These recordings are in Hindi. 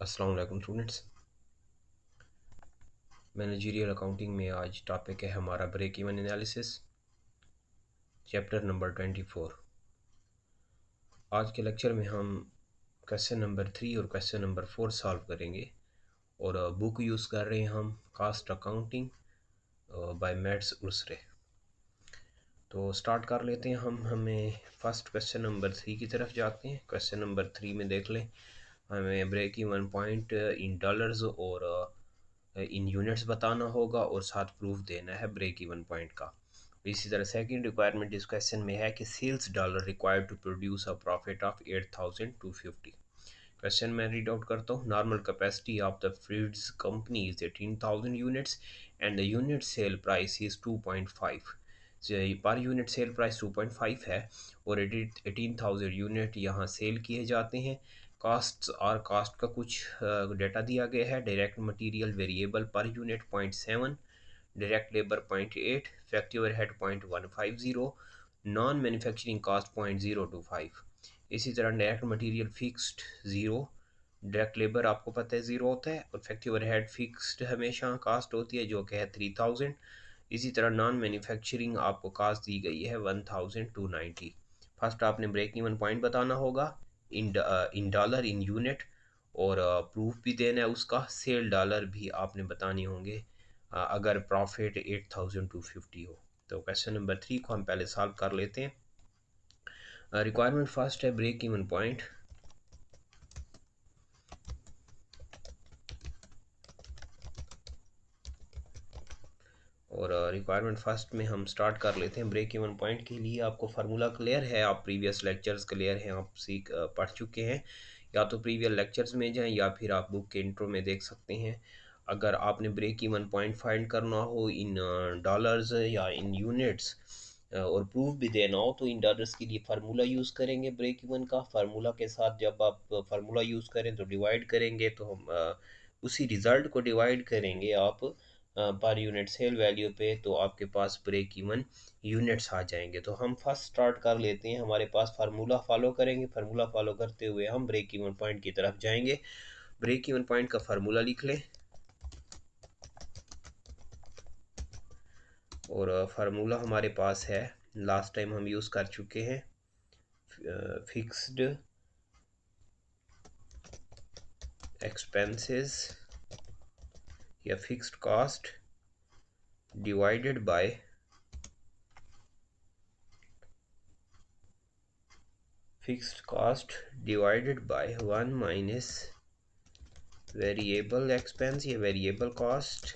अस्सलाम वालेकुम स्टूडेंट्स। मैनेजरियल अकाउंटिंग में आज टॉपिक है हमारा break even analysis, chapter number 24। आज के लेक्चर में हम क्वेश्चन नंबर 3 और क्वेश्चन नंबर 4 सॉल्व करेंगे और बुक यूज़ कर रहे हैं हम कास्ट अकाउंटिंग बाय मैट्स उर्सरे। तो स्टार्ट कर लेते हैं हमें फर्स्ट क्वेश्चन नंबर 3 की तरफ जाते हैं। क्वेश्चन नंबर 3 में देख लें, हमें break even point in dollars और इन यूनिट्स बताना होगा और साथ प्रूफ देना है ब्रेक इवन पॉइंट का। इसी तरह सेकंड रिक्वायरमेंट इस क्वेश्चन में है कि sales dollar required to produce a profit of 8250। Question मैं रीड आउट करता हूँ। Normal capacity of the feeds company is 18,000 units and the unit sale price is 2.5। Per unit sale price 2.5 है और 18,000 यूनिट यहाँ सेल किए जाते हैं। कास्ट और कास्ट का कुछ डेटा दिया गया है। Direct material variable per unit 0.7, direct labour 0.8, factory overhead 0.150, non manufacturing cost 0.025। इसी तरह direct material fixed 0, direct labour आपको पता है 0 होता है और फैक्ट्री ओवरहेड फिक्स्ड हमेशा कास्ट होती है जो कि है 3000। इसी तरह नॉन मैन्युफैक्चरिंग आपको कास्ट दी गई है 1290। फर्स्ट आपने ब्रेक इवन पॉइंट बताना होगा इन डॉलर इन यूनिट और प्रूफ भी देना है उसका। सेल डॉलर भी आपने बताने होंगे अगर प्रॉफिट 8250 हो। तो क्वेश्चन नंबर 3 को हम पहले सॉल्व कर लेते हैं। रिक्वायरमेंट फर्स्ट है ब्रेक इवन पॉइंट। और रिक्वायरमेंट फर्स्ट में हम स्टार्ट कर लेते हैं। ब्रेक इवन पॉइंट के लिए आपको फार्मूला क्लियर है, आप प्रीवियस लेक्चर्स क्लियर हैं, आप पढ़ चुके हैं। या तो प्रीवियस लेक्चर्स में जाएं या फिर आप बुक के इंट्रो में देख सकते हैं। अगर आपने ब्रेक इवन पॉइंट फाइंड करना हो इन डॉलर्स या इन यूनिट्स और प्रूफ भी देना हो तो इन डॉलर्स के लिए फार्मूला यूज़ करेंगे ब्रेक इवन का। फार्मूला के साथ जब आप फार्मूला यूज़ करें तो डिवाइड करेंगे, तो हम उसी रिज़ल्ट को डिवाइड करेंगे आप पर यूनिट सेल वैल्यू पे, तो आपके पास ब्रेक इवन यूनिट्स आ जाएंगे। तो हम फर्स्ट स्टार्ट कर लेते हैं। हमारे पास फार्मूला फॉलो करेंगे, फार्मूला फॉलो करते हुए हम ब्रेक इवन पॉइंट की तरफ जाएंगे। ब्रेक इवन पॉइंट का फार्मूला लिख लें और फार्मूला हमारे पास है, लास्ट टाइम हम यूज़ कर चुके हैं। फिक्स्ड एक्सपेंसेस या fixed cost divided by one minus variable expense या variable cost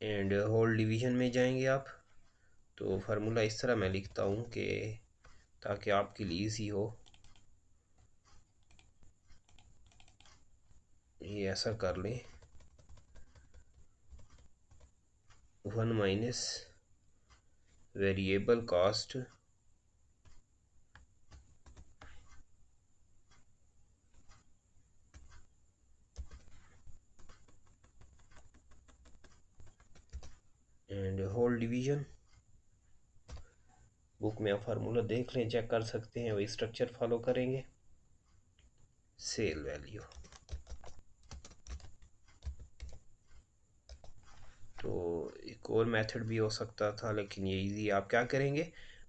and whole division में जाएंगे आप। तो फार्मूला इस तरह मैं लिखता हूँ कि ताकि आपके लिए ईजी हो। ये ऐसा कर लें, one minus variable cost and whole division. Book में आप फार्मूला देख लें, चेक कर सकते हैं, वही स्ट्रक्चर फॉलो करेंगे। सेल वैल्यू, तो एक और मेथड भी हो सकता था लेकिन ये इजी। आप क्या करेंगे,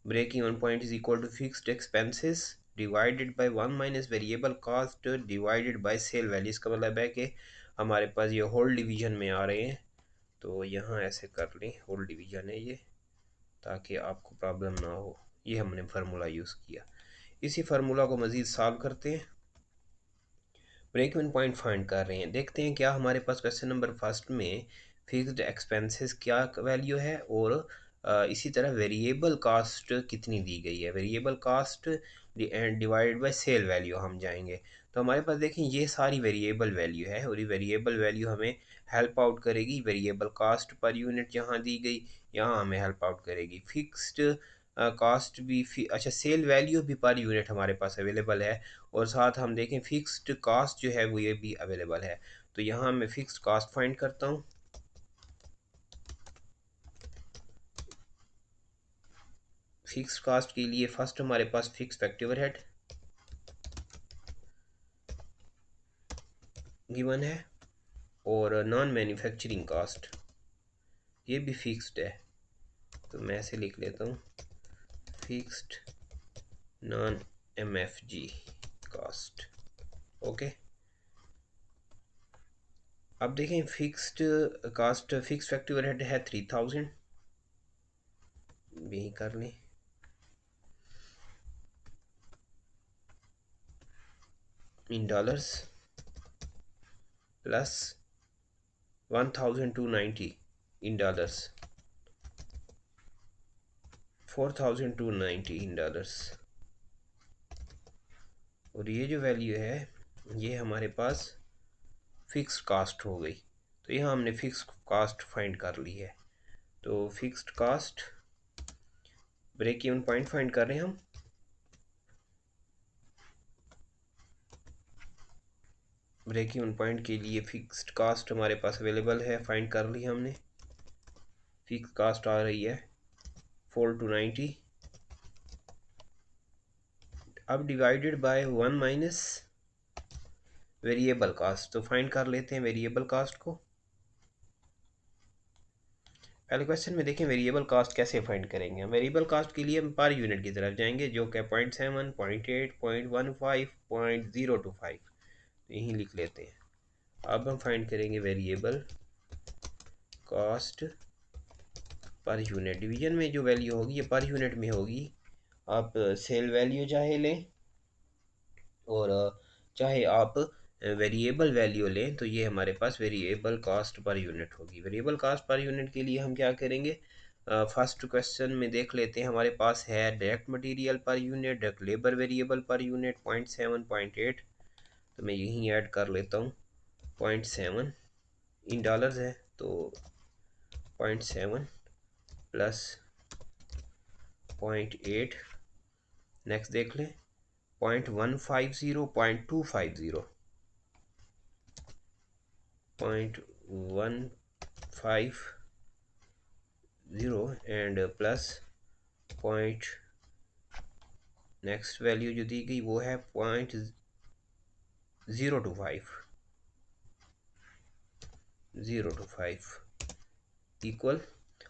break even point is equal to fixed expenses divided by one minus variable cost divided by sale value. इसका मतलब है कि हमारे पास ये होल डिवीजन में आ रहे हैं, तो यहाँ ऐसे कर लें, होल डिवीजन है ये, ताकि आपको प्रॉब्लम ना हो। ये हमने फार्मूला यूज़ किया। इसी फार्मूला को मज़ीद सॉल्व करते हैं। ब्रेक इवन पॉइंट फाइंड कर रहे हैं, देखते हैं क्या हमारे पास क्वेश्चन नंबर फर्स्ट में फिक्स्ड एक्सपेंसेस क्या वैल्यू है और इसी तरह वेरिएबल कास्ट कितनी दी गई है। Variable cost divided by sale value हम जाएंगे। तो हमारे पास देखें ये सारी वेरिएबल वैल्यू है और ये वेरिएबल वैल्यू हमें हेल्प आउट करेगी। वेरिएबल कास्ट पर यूनिट जहाँ दी गई यहाँ हमें हेल्प आउट करेगी। फिक्स्ड कास्ट भी अच्छा, सेल वैल्यू भी पर यूनिट हमारे पास अवेलेबल है और साथ हम देखें फिक्स्ड कास्ट जो है वो ये भी अवेलेबल है। तो यहाँ मैं फिक्स्ड कास्ट फाइंड करता हूँ। फिक्स्ड कास्ट के लिए फर्स्ट हमारे पास फिक्स फैक्ट्री ओवरहेड गिवन है, और नॉन मैन्युफैक्चरिंग कास्ट ये भी फिक्स्ड है। तो मैं ऐसे लिख लेता हूँ, fixed non MFG cost. Okay, अब देखें fixed cost, fix factory overhead है 3000, यही कर लें। In dollars plus 1290 in dollars, 4290 in dollars, और ये जो वैल्यू है ये हमारे पास फिक्स्ड कास्ट हो गई। तो यहाँ हमने फिक्स्ड कास्ट फाइंड कर ली है। तो fixed cost break even point find कर रहे हैं हम। ब्रेक इवन पॉइंट के लिए फिक्स्ड कास्ट हमारे पास अवेलेबल है, फाइंड कर ली हमने। फिक्स कास्ट आ रही है 4290, अब divided by 1 minus variable cost. तो फाइंड कर लेते हैं वेरिएबल कास्ट को। पहले क्वेश्चन में देखें वेरिएबल कास्ट कैसे फाइंड करेंगे। वेरिएबल कास्ट के लिए हम पर यूनिट की तरफ जाएंगे, जो कि 0.7, 0.8, 0.15, 0.025, तो यहीं लिख लेते हैं। अब हम फाइंड करेंगे variable cost per unit. Division में जो वैल्यू होगी ये पर यूनिट में होगी। आप सेल वैल्यू चाहे लें और चाहे आप वेरिएबल वैल्यू लें, तो ये हमारे पास वेरिएबल कास्ट पर यूनिट होगी। वेरिएबल कास्ट पर यूनिट के लिए हम क्या करेंगे, फर्स्ट क्वेश्चन में देख लेते हैं। हमारे पास है direct material per unit, direct labour variable per unit 0.7, 0.8, तो मैं यहीं ऐड कर लेता हूँ। 0.7 इन डॉलर्स है, तो 0.7 प्लस 0.8, नेक्स्ट देख लें 0.150, 0.250, 0.150 and plus point, next value जो दी गई वो है 0.025 इक्वल।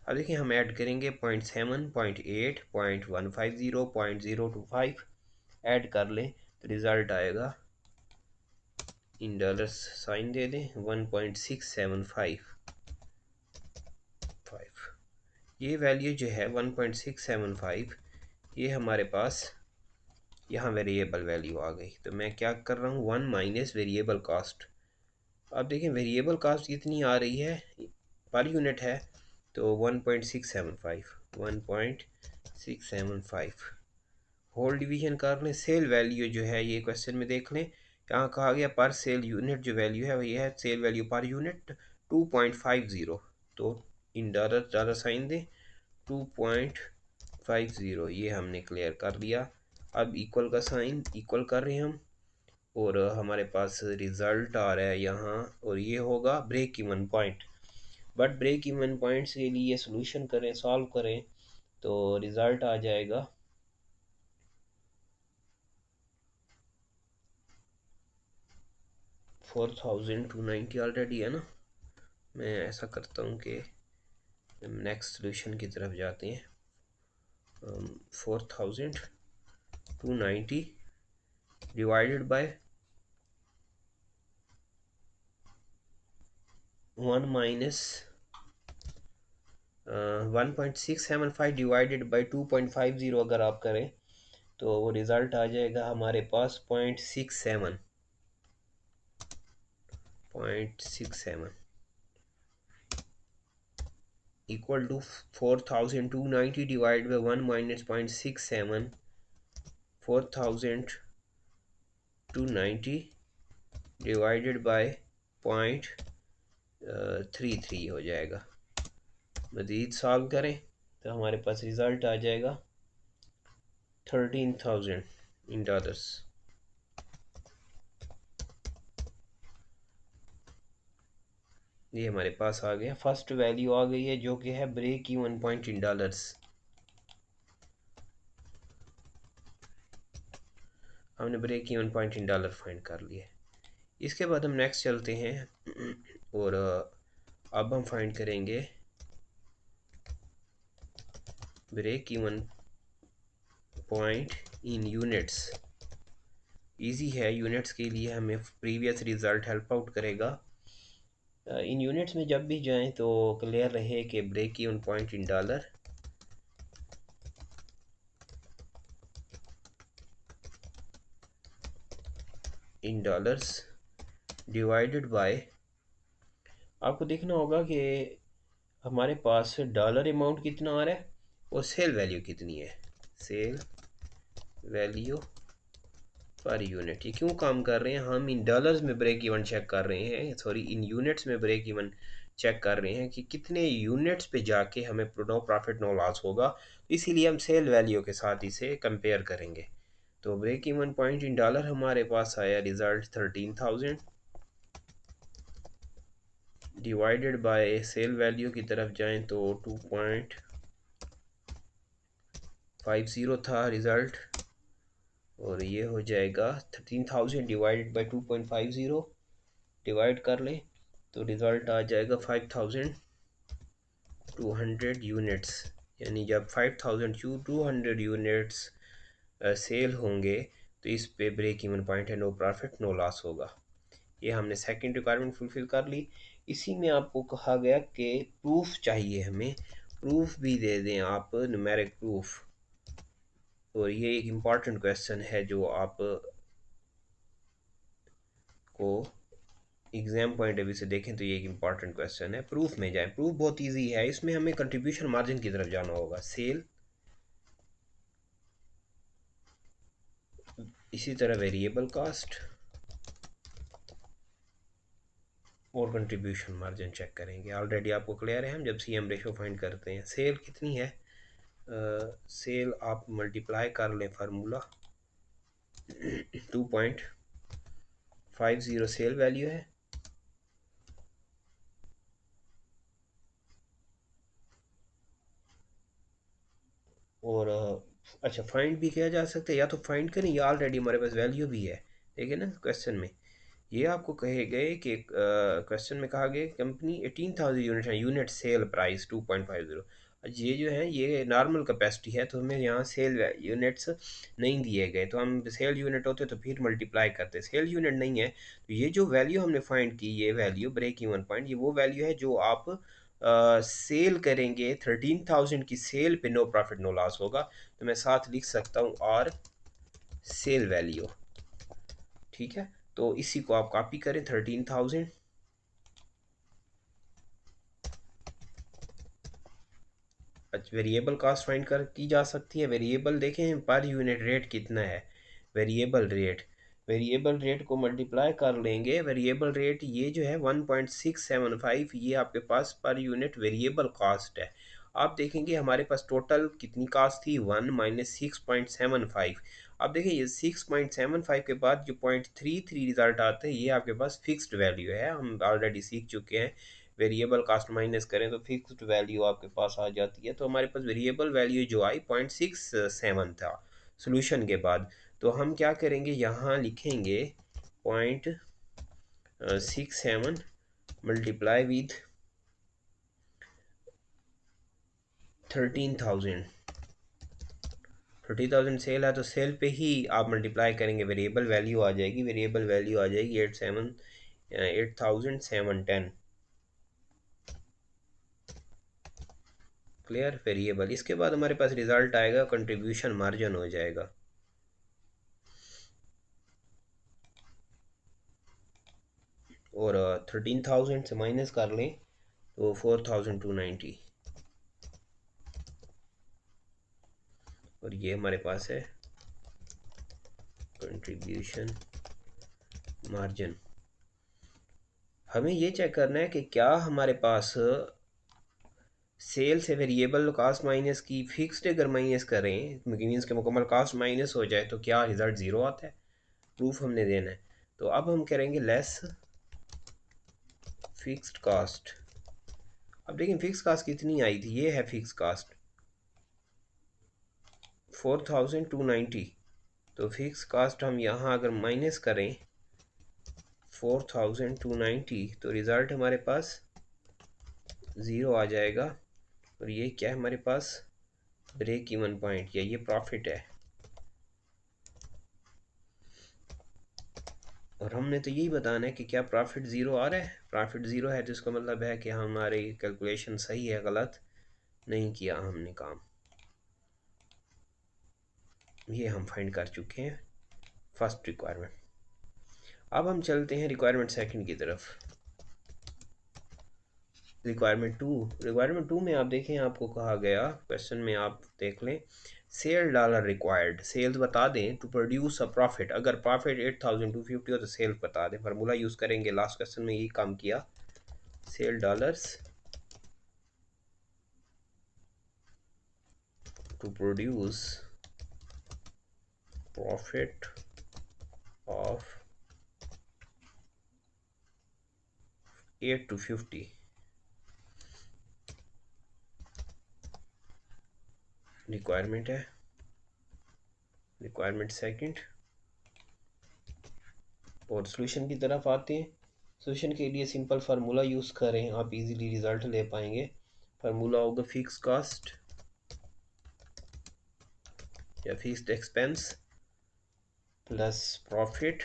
अब देखिए हम ऐड करेंगे 0.7, 0.8, 0.150, 0.025 ऐड कर लें तो रिज़ल्ट आएगा, इन डॉलर्स साइन दे दें, 1.675। ये वैल्यू जो है 1.675, ये हमारे पास यहाँ वेरिएबल वैल्यू आ गई। तो मैं क्या कर रहा हूँ, 1 माइनस वेरिएबल कास्ट। अब देखें वेरिएबल कास्ट कितनी आ रही है, पर यूनिट है, तो 1.675, 1.675 होल डिवीजन कर लें। सेल वैल्यू जो है ये क्वेश्चन में देख लें, यहाँ कहा गया पर सेल यूनिट जो वैल्यू है ये है सेल वैल्यू पर यूनिट 2.50, तो इन डॉलर डॉलर साइन दें 2.50, ये हमने क्लियर कर दिया। अब इक्वल का साइन इक्वल कर रहे हैं हम, और हमारे पास रिज़ल्ट आ रहा है यहाँ, और ये होगा break even point. But break even points के लिए सोल्यूशन करें, सॉल्व करें, तो रिज़ल्ट आ जाएगा 4290 ऑलरेडी है ना। मैं ऐसा करता हूँ कि नेक्स्ट सोल्यूशन की तरफ जाते हैं। 4290 divided by 1 minus 1.675 divided by 2.50 अगर आप करें तो वो रिज़ल्ट आ जाएगा हमारे पास 0.67 equal to 4290 divide by 1 minus 0.67, 4290 divided by 0.33 हो जाएगा। मज़ीद सॉल्व करें तो हमारे पास रिज़ल्ट आ जाएगा 13,000 इन डॉलर्स। ये हमारे पास आ गया, फर्स्ट वैल्यू आ गई है जो कि है break even point in dollars. हमने break even point in dollar find कर लिया। इसके बाद हम नेक्स्ट चलते हैं और अब हम फाइंड करेंगे break even point in units. Easy है, यूनिट्स के लिए हमें प्रीवियस रिज़ल्ट हेल्प आउट करेगा। इन यूनिट्स में जब भी जाएं तो क्लियर रहे कि break even point in dollar, in dollars divided by, आपको देखना होगा कि हमारे पास डॉलर अमाउंट कितना आ रहा है और सेल वैल्यू कितनी है। सेल वैल्यू पर यूनिट, ये क्यों काम कर रहे हैं, हम इन डॉलर्स में ब्रेक इवन चेक कर रहे हैं, सॉरी इन यूनिट्स में ब्रेक इवन चेक कर रहे हैं कि कितने यूनिट्स पे जाके हमें नो प्रॉफिट नो लॉस होगा, इसीलिए हम सेल वैल्यू के साथ इसे कंपेयर करेंगे। तो break even point in dollar हमारे पास आया result 13,000 divided by sale value की तरफ जाएं तो 2.50 था रिज़ल्ट, और ये हो जाएगा 13,000 डिवाइडेड बाई 2.50, डिवाइड कर लें तो रिज़ल्ट आ जाएगा 5,200 यूनिट्स। यानी जब 5,200 यूनिट्स सेल होंगे तो इस पे ब्रेक इवन पॉइंट है, नो प्रॉफिट नो लॉस होगा। ये हमने सेकंड रिक्वायरमेंट फुलफिल कर ली। इसी में आपको कहा गया कि प्रूफ चाहिए, हमें प्रूफ भी दे दें आप, न्यूमेरिक प्रूफ। और ये एक इम्पॉर्टेंट क्वेश्चन है जो आप को एग्जाम पॉइंट ऑफ व्यू से देखें तो ये एक इम्पॉर्टेंट क्वेश्चन है। प्रूफ में जाएं, प्रूफ बहुत इजी है, इसमें हमें कंट्रीब्यूशन मार्जिन की तरफ जाना होगा। सेल, इसी तरह वेरिएबल कास्ट और कंट्रीब्यूशन मार्जिन चेक करेंगे। ऑलरेडी आपको क्लियर है, हम जब सी एम रेशो फाइंड करते हैं, सेल कितनी है, सेल आप मल्टीप्लाई कर लें फार्मूला 2.50 सेल वैल्यू है, और अच्छा फाइंड भी किया जा सकता है, या तो फाइंड करें या ऑलरेडी हमारे पास वैल्यू भी है। देखिए ना क्वेश्चन में ये आपको कहे गए कि क्वेश्चन में कहा गया कंपनी 18,000 यूनिट है, यूनिट सेल प्राइस 2.50। ये जो है ये नॉर्मल कैपेसिटी है, तो हमें यहाँ सेल यूनिट्स नहीं दिए गए, तो हम सेल यूनिट होते तो फिर मल्टीप्लाई करते, सेल यूनिट नहीं है। तो ये जो वैल्यू हमने फाइंड की, ये वैल्यू ब्रेक इवन पॉइंट, ये वो वैल्यू है जो आप सेल करेंगे 13,000 की सेल पे नो प्रॉफिट नो लॉस होगा। तो मैं साथ लिख सकता हूँ और सेल वैल्यू, ठीक है। तो इसी को आप कॉपी करें 13,000, वेरिएबल कास्ट फाइंड कर की जा सकती है। वेरिएबल देखें पर यूनिट रेट कितना है, वेरिएबल रेट, वेरिएबल रेट को मल्टीप्लाई कर लेंगे, वेरिएबल रेट ये जो है 1.675, ये आपके पास पर यूनिट वेरिएबल कास्ट है। आप देखेंगे हमारे पास टोटल कितनी कास्ट थी, 1 माइनस 6.75। अब देखिए ये 6.75 के बाद जो 0.33 रिजल्ट आता है, ये आपके पास फिक्स्ड वैल्यू है, हम ऑलरेडी सीख चुके हैं। वेरिएबल कास्ट माइनस करें तो फिक्स्ड वैल्यू आपके पास आ जाती है। तो हमारे पास वेरिएबल वैल्यू जो आई 0.67 था सोल्यूशन के बाद। तो हम क्या करेंगे, यहाँ लिखेंगे 0.67 मल्टीप्लाई विद 13,000, 30,000 सेल है तो सेल पे ही आप मल्टीप्लाई करेंगे, वेरिएबल वैल्यू आ जाएगी, वेरिएबल वैल्यू आ जाएगी 8,710। Clear, variable. इसके बाद हमारे पास रिजल्ट आएगा, कंट्रीब्यूशन मार्जिन हो जाएगा, और 13,000 से माइनस कर लें तो 4,290, और ये हमारे पास है कंट्रीब्यूशन मार्जिन। हमें ये चेक करना है कि क्या हमारे पास सेल से वेरिएबल कास्ट माइनस की फिक्स्ड अगर माइनस करें, मीन्स के मुकम्मल कास्ट माइनस हो जाए तो क्या रिज़ल्ट ज़ीरो आता है, प्रूफ हमने देना है। तो अब हम करेंगे लेस फिक्स्ड कास्ट। अब देखिए फिक्स कास्ट कितनी आई थी, ये है फिक्स कास्ट 4,290। तो फिक्स कास्ट हम यहाँ अगर माइनस करें 4290, तो रिज़ल्ट हमारे पास ज़ीरो आ जाएगा। और ये क्या है हमारे पास, ब्रेक इवन पॉइंट, या ये प्रॉफिट है। और हमने तो यही बताना है कि क्या प्रॉफिट ज़ीरो आ रहा है। प्रॉफिट ज़ीरो है तो इसका मतलब है कि हमारी कैलकुलेशन सही है, गलत नहीं किया हमने काम। ये हम फाइंड कर चुके हैं फर्स्ट रिक्वायरमेंट। अब हम चलते हैं रिक्वायरमेंट सेकंड की तरफ। रिक्वायरमेंट टू में आप देखें, आपको कहा गया क्वेश्चन में, आप देख लें, सेल डॉलर रिक्वायर्ड, सेल्स बता दें टू प्रोड्यूस अ प्रॉफिट। अगर प्रॉफिट 8250 हो तो सेल्स बता दें। फार्मूला यूज़ करेंगे, लास्ट क्वेश्चन में यही काम किया। Sale dollars to produce profit of 8 to 50 requirement है। Requirement second. और सॉल्यूशन की तरफ आते हैं। सॉल्यूशन के लिए सिंपल फार्मूला यूज़ करें, आप इजीली रिजल्ट ले पाएंगे। फार्मूला होगा फिक्स कॉस्ट या fixed expense plus profit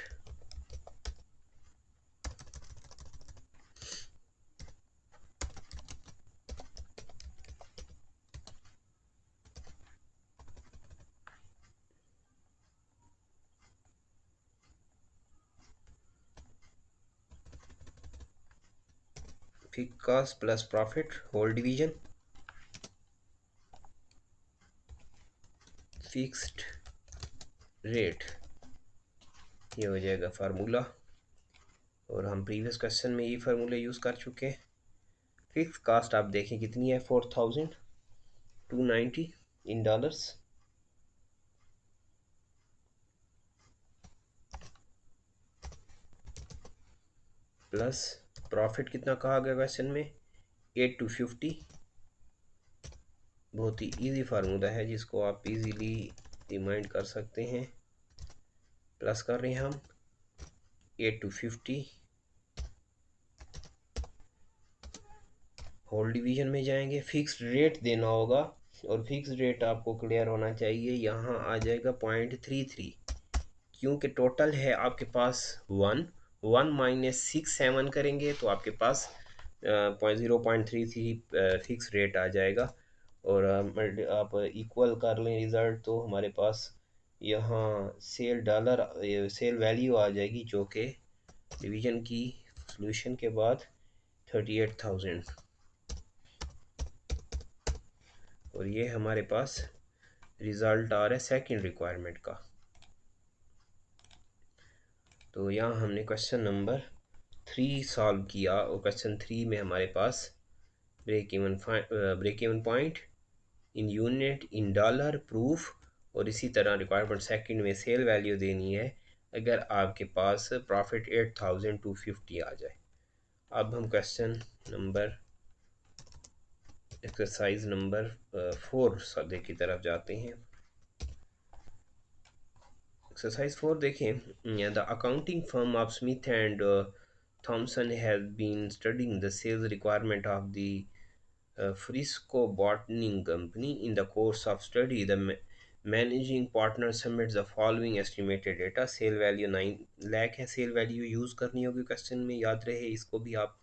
fix cost plus profit whole division fixed rate, ये हो जाएगा फार्मूला। और हम प्रीवियस क्वेश्चन में ये फार्मूला यूज़ कर चुके हैं। फिक्स कॉस्ट आप देखें कितनी है, 4290 इन डॉलर्स, प्लस प्रॉफिट कितना कहा गया क्वेश्चन में, 8 to 50। बहुत ही इजी फार्मूला है जिसको आप इजीली रिमाइंड कर सकते हैं। प्लस कर रहे हैं हम 8 to 50, होल डिवीजन में जाएंगे, फिक्स्ड रेट देना होगा। और फिक्स्ड रेट आपको क्लियर होना चाहिए, यहाँ आ जाएगा 0.33, क्योंकि टोटल है आपके पास 1 माइनस 6 7 करेंगे तो आपके पास 0.33 फिक्स रेट आ जाएगा। और आप इक्वल कर लें रिज़ल्ट तो हमारे पास यहाँ सेल वैल्यू आ जाएगी, जो कि डिवीज़न की सॉल्यूशन के बाद 38,000। और ये हमारे पास रिज़ल्ट आ रहा है सेकंड रिक्वायरमेंट का। तो यहाँ हमने क्वेश्चन नंबर 3 सॉल्व किया, और क्वेश्चन 3 में हमारे पास break even point in unit in dollar proof, और इसी तरह रिक्वायरमेंट सेकंड में सेल वैल्यू देनी है अगर आपके पास प्रॉफिट 8250 आ जाए। अब हम क्वेश्चन नंबर एक्सरसाइज नंबर 4 सदे की तरफ जाते हैं। एक्सरसाइज 4 देखें, the accounting firm of Smith and Thomson has been studying the sales requirement of the Frisco Bottling Company. In the course of study, the managing partner submits the following estimated data. Sale value 9 lakh है, सेल वैल्यू यूज़ करनी होगी क्वेश्चन में, याद रहे, इसको भी आप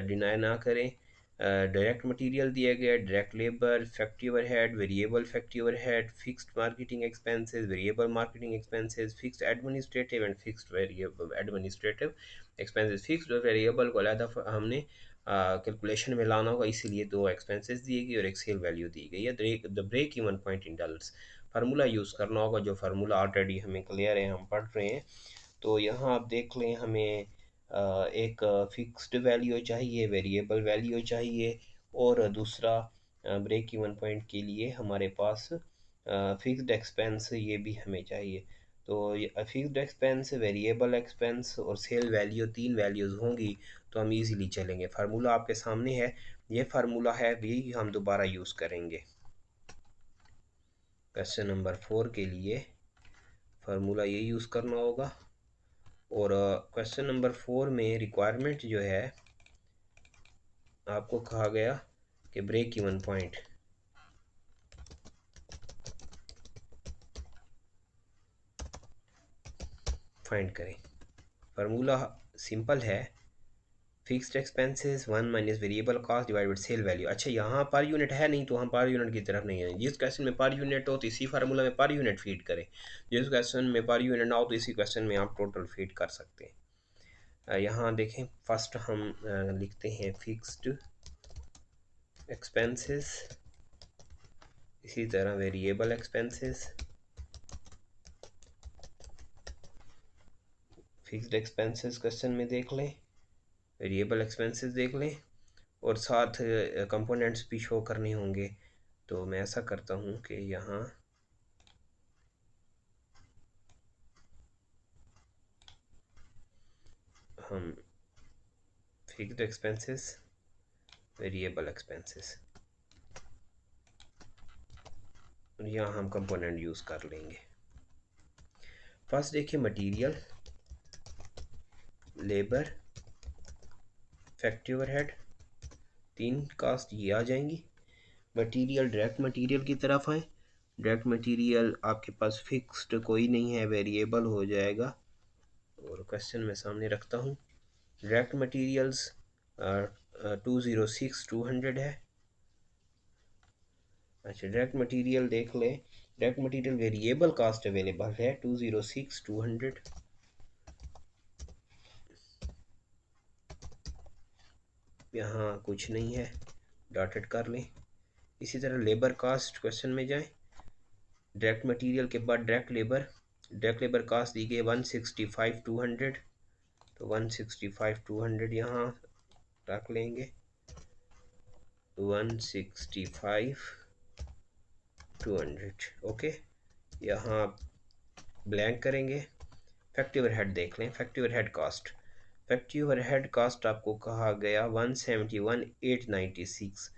डिनाई ना करें। डायरेक्ट मटेरियल दिया गया, direct labour, factory overhead, variable factory overhead, fixed marketing expenses, variable marketing expenses, fixed administrative and fixed variable administrative expenses. Fixed और वेरिएबल को अलग हमने कैलकुलेशन में लाना होगा, इसीलिए दो एक्सपेंसेस दिए गए और एक सेल वैल्यू दी गई है। The break even point in dollars, formula use करना होगा, जो फार्मूला ऑलरेडी हमें क्लियर है, हम पढ़ रहे हैं। तो यहाँ आप देख लें, हमें एक फिक्स्ड वैल्यू चाहिए, वेरिएबल वैल्यू चाहिए, और दूसरा ब्रेक इवन पॉइंट के लिए हमारे पास फिक्स्ड एक्सपेंस ये भी हमें चाहिए। तो फिक्स्ड एक्सपेंस, वेरिएबल एक्सपेंस और सेल वैल्यू, तीन वैल्यूज़ होंगी तो हम इजीली चलेंगे। फार्मूला आपके सामने है, ये फार्मूला है भी हम दोबारा यूज़ करेंगे। क्वेश्चन नंबर 4 के लिए फार्मूला ये यूज़ करना होगा। और क्वेश्चन नंबर 4 में रिक्वायरमेंट जो है आपको कहा गया कि ब्रेक इवन पॉइंट फाइंड करें। फार्मूला सिंपल है, fixed expenses 1 minus variable cost divide by sale value. अच्छा, यहाँ पर यूनिट है नहीं तो हम पर यूनिट की तरफ नहीं है। जिस क्वेश्चन में पर यूनिट हो तो इसी फार्मूला में पर यूनिट फीड करें, जिस क्वेश्चन में पर यूनिट ना हो तो इसी क्वेश्चन में आप टोटल फीड कर सकते हैं। यहाँ देखें, फर्स्ट हम लिखते हैं फिक्स्ड एक्सपेंसेस, इसी तरह variable expenses, fixed expenses question में देख लें, वेरिएबल एक्सपेंसेस देख लें, और साथ कंपोनेंट्स भी शो करने होंगे। तो मैं ऐसा करता हूँ कि यहाँ हम फिक्स्ड एक्सपेंसेस, वेरिएबल एक्सपेंसेस, यहाँ हम कंपोनेंट यूज़ कर लेंगे। फर्स्ट देखिए, मटेरियल, लेबर, फैक्ट्री ओवरहेड, तीन कास्ट ये आ जाएंगी। मटेरियल, डायरेक्ट मटेरियल की तरफ आए। डायरेक्ट मटेरियल आपके पास फिक्स्ड कोई नहीं है, वेरिएबल हो जाएगा, और क्वेश्चन मैं सामने रखता हूँ। डायरेक्ट मटेरियल्स 206 200 है। अच्छा, डायरेक्ट मटेरियल देख लें, direct material variable cost available है 206 200, यहाँ कुछ नहीं है, डॉटेड कर लें। इसी तरह लेबर कास्ट क्वेश्चन में जाएं, डायरेक्ट मटेरियल के बाद डायरेक्ट लेबर कास्ट दी गई 165 200, तो 165 200 यहाँ रख लेंगे, 165 200। ओके, यहाँ ब्लैंक करेंगे। फैक्ट्री ओवरहेड देख लें, फैक्ट्री ओवरहेड कास्ट आपको कहा गया 171 896,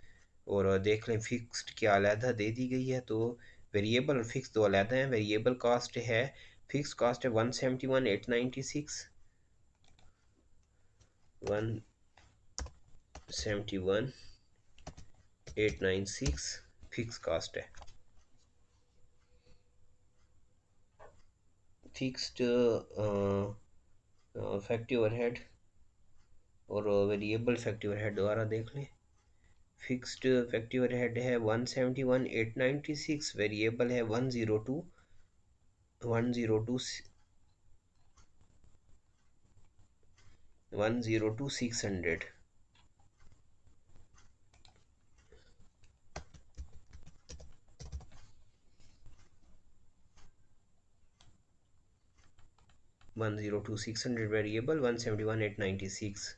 और देख लें फिक्स्ड क्या अलहदा दे दी गई है, तो वेरिएबल और फिक्स दो अलहदा हैं। वेरिएबल कास्ट है, फिक्स कास्ट है 171 896, 171 896 फिक्स कास्ट है। फिक्स्ड फैक्ट्री ओवरहेड और वेरिएबल फैक्ट्री ओवरहेड दोबारा देख लें। फिक्स्ड फैक्ट्री ओवरहेड है 171 896, वेरिएबल है 102 102 102 600। One zero two six hundred variable, 171 896,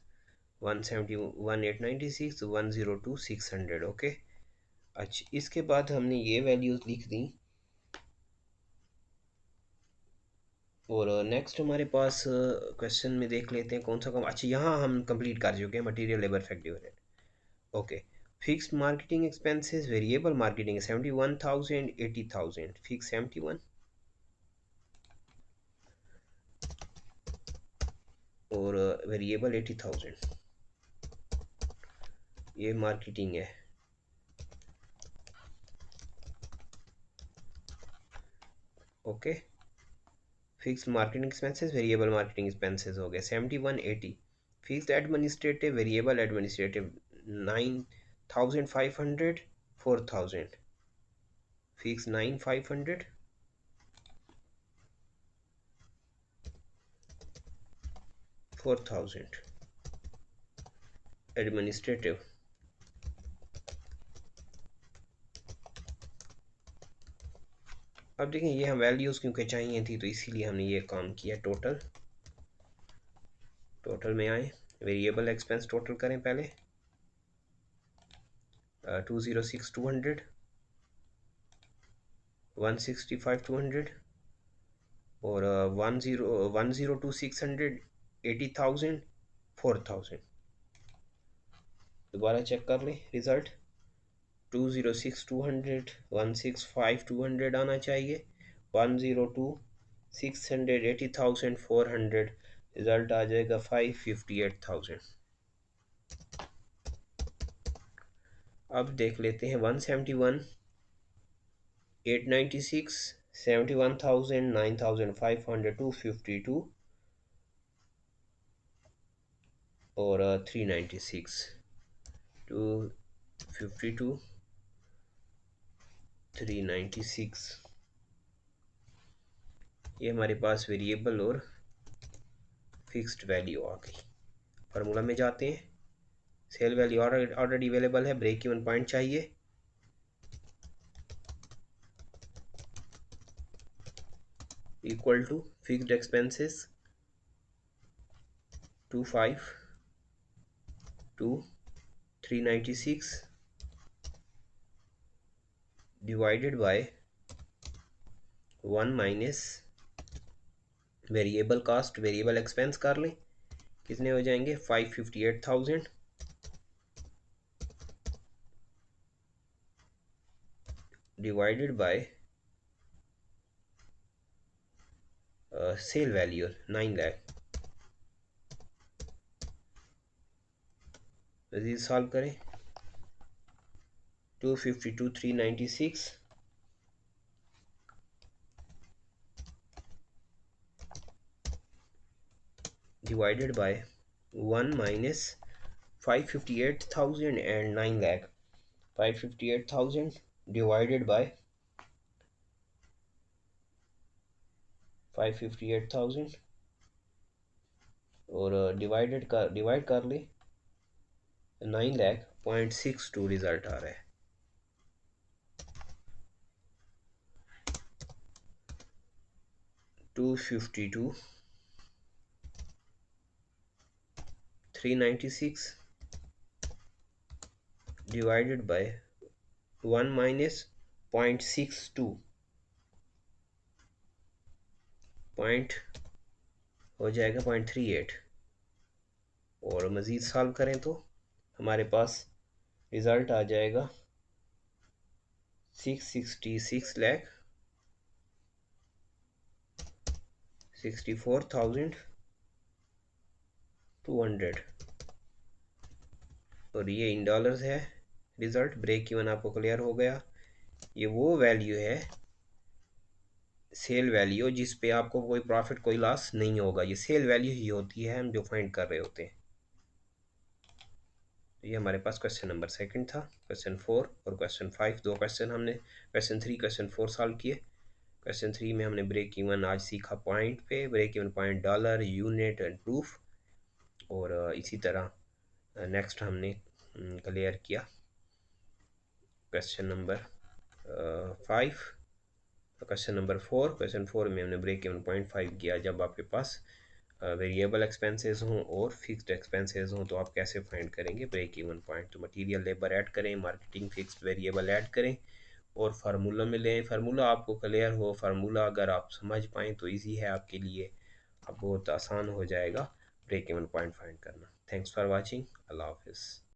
171 896, 102 600। Okay, अच्छा, इसके बाद हमने ये वैल्यूज़ लिख दी, और नेक्स्ट हमारे पास क्वेश्चन में देख लेते हैं कौन सा काम। अच्छा, यहाँ हम कंप्लीट कर चुके हैं material, labour, factory overhead. Okay, fixed marketing expenses, variable marketing 71,000 80,000, fix 71 और वेरिएबल 80,000, ये मार्केटिंग है। Okay, fix marketing expenses, variable marketing expenses हो गए 71 80। Fixed administrative, variable administrative 9,500 4,000, fix 9,500 4,000, administrative. अब देखें, ये हम वैल्यूज़ क्योंकि चाहिए थी तो इसीलिए हमने ये काम किया। टोटल में आए, वेरिएबल एक्सपेंस टोटल करें पहले, 206 200, 165 200, और 102 600, 80,000 4,000। दोबारा चेक कर लें रिज़ल्ट, 206 200, 165 200 आना चाहिए, 102 600, 80,000 400। रिज़ल्ट आ जाएगा 558,000। अब देख लेते हैं 171, 896, 71,000, 9,500, 252 और 396, 252, 396। ये हमारे पास वेरिएबल और फिक्स्ड वैल्यू आ गई। फार्मूला में जाते हैं। सेल वैल्यू ऑलरेडी अवेलेबल है, ब्रेक इवन पॉइंट चाहिए। Equal to fixed expenses 25 two 396 divided by 1 minus variable cost, variable expense कर लें, कितने हो जाएंगे 558,000 divided by sale value 9 lakh. मजीद सॉल्व करें। 252 396 divided by 1 minus 558,000 and 9 lakh. 558,000 divided by 558,000 और डिवाइड कर ले 9 लाख 0.62 रिजल्ट आ रहा है। 252 396 डिवाइडेड बाय 1 माइनस 0.62 पॉइंट हो जाएगा 0.38 और मज़ीद सॉल्व करें तो हमारे पास रिज़ल्ट आ जाएगा 666 लाख 64,200 और ये इन डॉलर्स है। रिज़ल्ट ब्रेक इवन आपको क्लियर हो गया। ये वो वैल्यू है, सेल वैल्यू, जिस पे आपको कोई प्रॉफिट कोई लॉस नहीं होगा। ये सेल वैल्यू ही होती है हम जो फाइंड कर रहे होते हैं। तो ये हमारे पास क्वेश्चन नंबर सेकंड था। क्वेश्चन 4 और क्वेश्चन 5 दो क्वेश्चन हमने क्वेश्चन 3 क्वेश्चन 4 सॉल्व किए। क्वेश्चन 3 में हमने ब्रेक इवन आज सीखा पॉइंट पे, break even point, dollar, unit and proof. और इसी तरह नेक्स्ट हमने क्लियर किया question number 5। Question number 4, question 4 में हमने ब्रेक इवन पॉइंट 5 किया। जब आपके पास वेरिएबल एक्सपेंसेस हों और फिक्स्ड एक्सपेंसेस हों तो आप कैसे फाइंड करेंगे ब्रेक इवन पॉइंट। तो मटेरियल लेबर ऐड करें, मार्केटिंग फिक्स्ड वेरिएबल ऐड करें और फार्मूला में लें। फार्मूला आपको क्लियर हो, फार्मूला अगर आप समझ पाएँ तो इजी है आपके लिए, अब बहुत आसान हो जाएगा ब्रेक इवन पॉइंट फाइंड करना। Thanks for watching. अल्लाह हाफिज़।